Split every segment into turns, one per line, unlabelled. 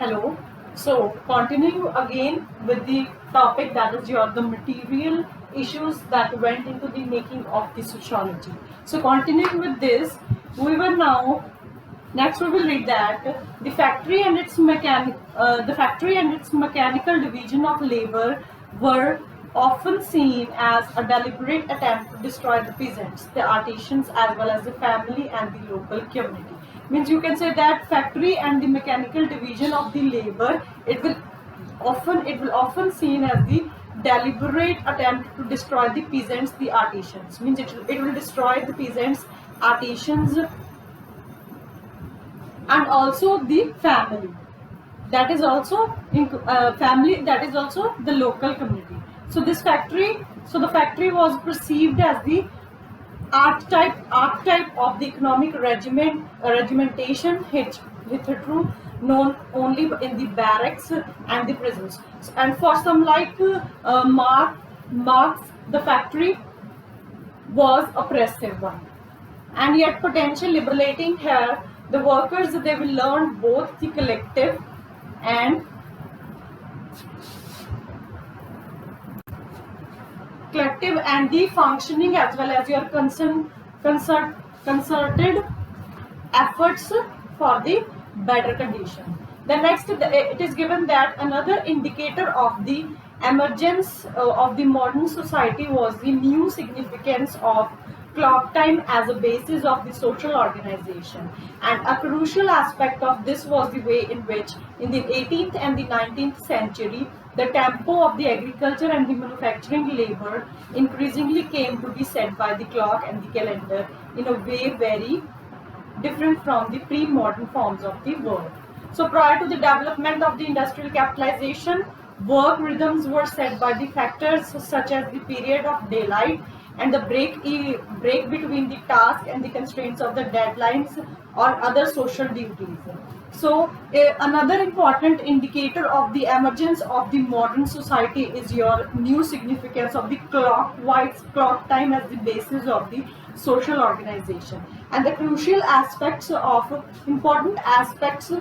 Hello. So continuing again with the topic that is the material issues that went into the making of the sociology. So continuing with this, we will now next we will read that the factory and its mechanical division of labor were often seen as a deliberate attempt to destroy the peasants, the artisans, as well as the family and the local community. Means you can say that factory and the mechanical division of the labor, it will often seen as the deliberate attempt to destroy the peasants, the artisans. Means it will destroy the peasants, artisans, and also the family, that is also family, that is also the local community. So the factory was perceived as the archetype of the economic regimentation hitherto known only in the barracks and the prisons. And for some like Marx, the factory was oppressive one, and yet potential liberating. Here the workers, they will learn both the and collective and the functioning, as well as your concerted efforts for the better condition. The next, it is given that another indicator of the emergence of the modern society was the new significance of clock time as a basis of the social organization. And a crucial aspect of this was the way in which in the 18th and the 19th century the tempo of the agriculture and the manufacturing labor increasingly came to be set by the clock and the calendar in a way very different from the pre-modern forms of the work. So prior to the development of the industrial capitalization, work rhythms were set by the factors such as the period of daylight and the break between the task and the constraints of the deadlines or other social duties. So another important indicator of the emergence of the modern society is your new significance of the clock time as the basis of the social organization. And the crucial aspects of important aspects,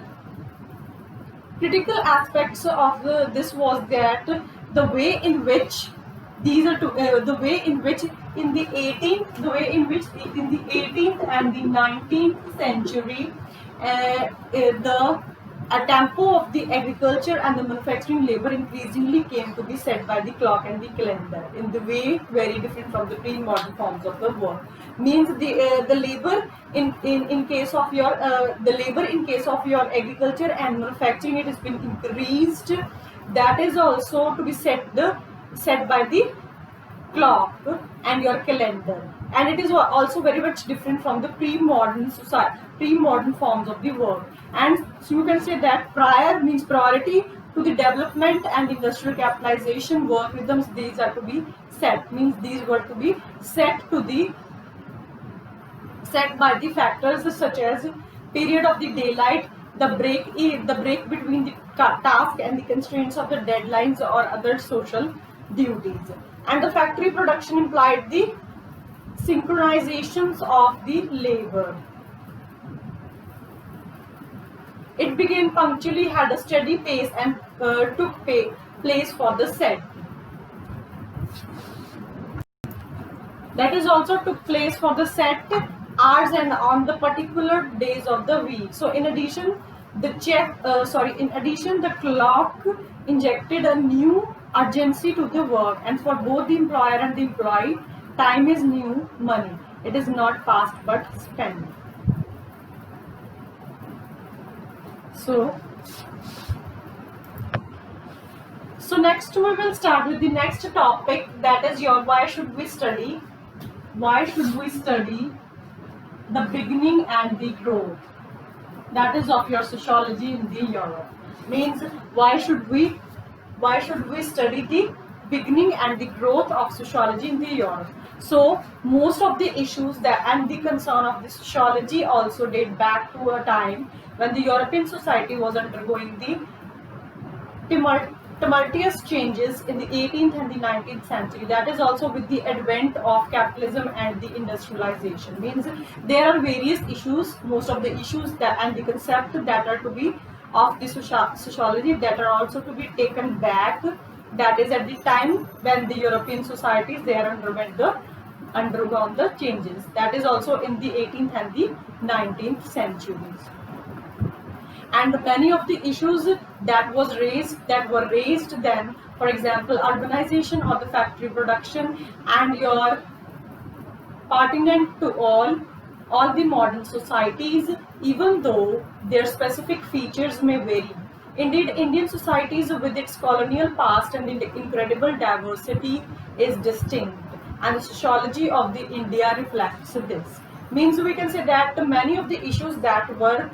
critical aspects of this was that the way in which these are the way in which in the 18th and the 19th century the tempo of the agriculture and the manufacturing labor increasingly came to be set by the clock and the calendar in the way very different from the pre-modern forms of the work. Means the labor in case of your the labor in case of your agriculture and manufacturing, it has been increased. That is also to be set by the clock and your calendar, and it is also very much different from the pre-modern forms of the work. And so you can say that prior means priority to the development and industrial capitalization work rhythms, these are to be set, means these were to be set by the factors such as period of the daylight, the break between the task and the constraints of the deadlines or other social duties. And the factory production implied the synchronizations of the labor. It began punctually, had a steady pace, and took place for the set. That is also took place for the set hours and on the particular days of the week. So in addition, the clock injected a new urgency to the work, and for both the employer and the employee, time is new money. It is not fast but spent. So next we will start with the next topic, that is your why should we study the beginning and the growth, that is of your sociology in the Europe. Means why should we study the beginning and the growth of sociology in the Europe. So most of the issues and the concern of the sociology also date back to a time when the European society was undergoing the tumultuous changes in the 18th and the 19th century. That is also with the advent of capitalism and the industrialization. Means there are various issues, most of the issues and the concept that are to be of the sociology that are also to be taken back, that is at the time when the European societies they are undergone the changes, that is also in the 18th and the 19th centuries. And many of the issues that were raised then, for example urbanization or the factory production, and your pertinent to all the modern societies, even though their specific features may vary. Indeed, Indian societies with its colonial past and incredible diversity is distinct, and the sociology of the India reflects this. Means we can say that many of the issues that were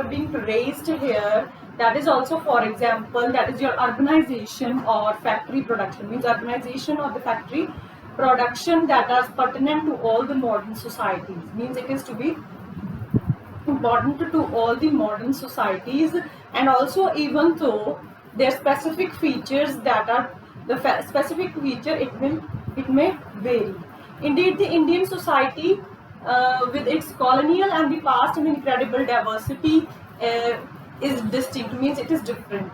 being raised here, that is also, for example, that is your urbanization or factory production, means urbanization or the factory production that are pertinent to all the modern societies, means it is to be important to all the modern societies. And also, even though their specific features that are the specific feature, it may vary. Indeed, the Indian society with its colonial and the past and incredible diversity is distinct, means it is different.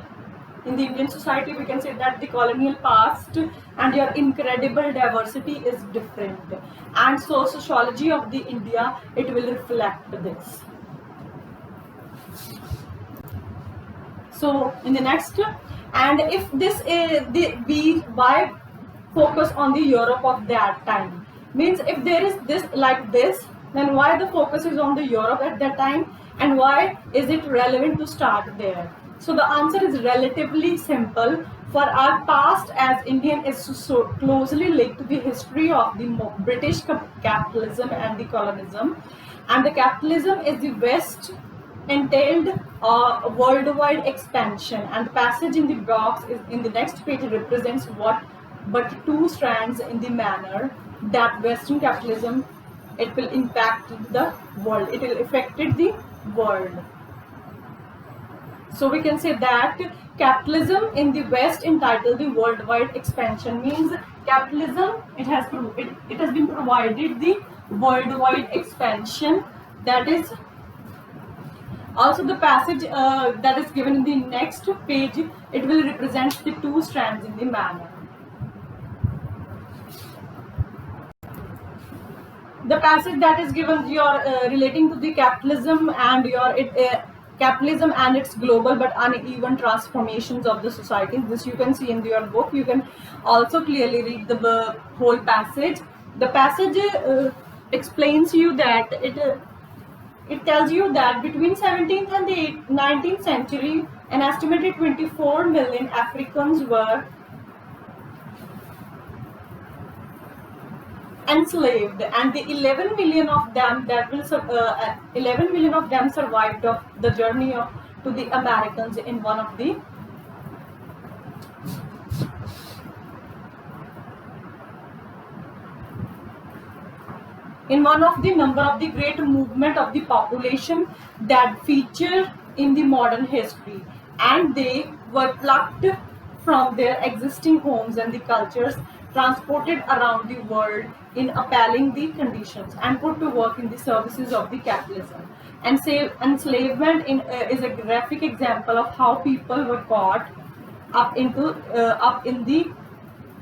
In the Indian society, we can say that the colonial past and your incredible diversity is different, and so sociology of the India, it will reflect this. So in the next, and if this is we why focus on the Europe of that time, means if there is this like this, then why the focus is on the Europe at that time, and why is it relevant to start there? So the answer is relatively simple. For our past as Indian is so closely linked to the history of the British capitalism and the colonialism, and the capitalism is the West entailed worldwide expansion, and the passage in the box is in the next page represents what but two strands in the manner that Western capitalism, it will impact the world, it will affected the world. So we can say that capitalism in the West entitled the worldwide expansion, means capitalism, it has been provided the worldwide expansion. That is also the passage that is given in the next page, it will represent the two strands in the manner. The passage that is given your relating to the capitalism and capitalism and its global but uneven transformations of the society. This you can see in your book. You can also clearly read the whole passage. The passage explains you that it tells you that between 17th and the 19th century, an estimated 24 million Africans were enslaved, and the 11 million of them survived of the journey to the Americans in one of the number of the great movement of the population that feature in the modern history, and they were plucked from their existing homes and the cultures, transported around the world in appalling the conditions, and put to work in the services of the capitalism. And enslavement is a graphic example of how people were caught up in the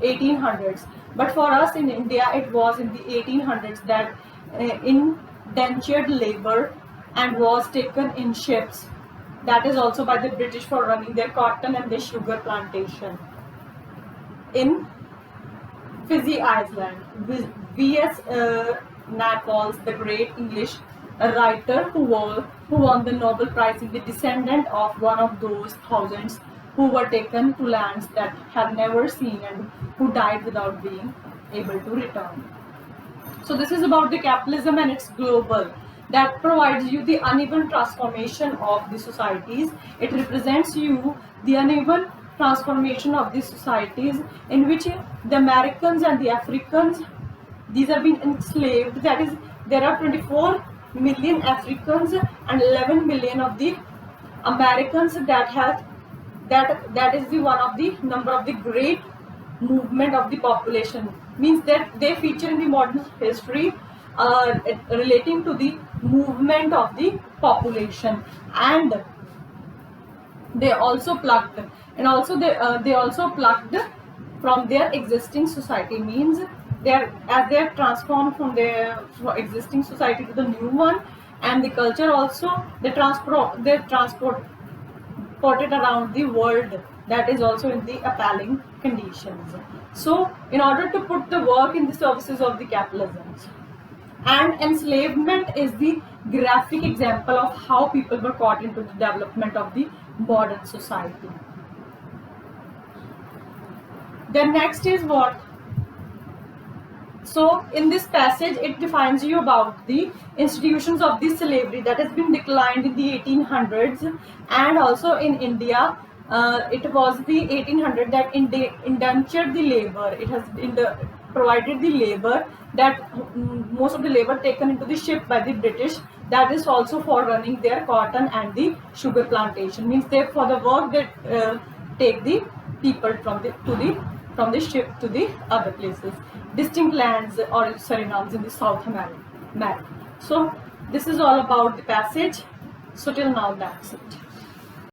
1800s. But for us in India, it was in the 1800s that indentured labor and was taken in ships. That is also by the British for running their cotton and their sugar plantation in Fiji Island. V.S. Naipaul, the great English writer who won the Nobel Prize, is the descendant of one of those thousands who were taken to lands that had never seen and who died without being able to return. So this is about the capitalism and its global, that provides you the uneven transformation of the societies. It represents you the uneven transformation of the societies in which the Americans and the Africans, these are being enslaved. That is, there are 24 million Africans and 11 million of the Americans that is the one of the number of the great movement of the population, means that they feature in the modern history relating to the movement of the population. And they also plucked, and also they also plucked from their existing society, means they are transformed from their existing society to the new one, and the culture also they transported around the world, that is also in the appalling conditions. So in order to put the work in the services of the capitalism, and enslavement is the graphic example of how people were caught into the development of the modern society. Then next is what? So in this passage, it defines you about the institutions of the slavery that has been declined in the 1800s, and also in India, it was the 1800 that indentured the labor. It has provided the labor that most of the labor taken into the ship by the British. That is also for running their cotton and the sugar plantation. Means they for the work they take the people from the ship to the other places, distinct lands or Surinames in the South America. So this is all about the passage. So till now that's it.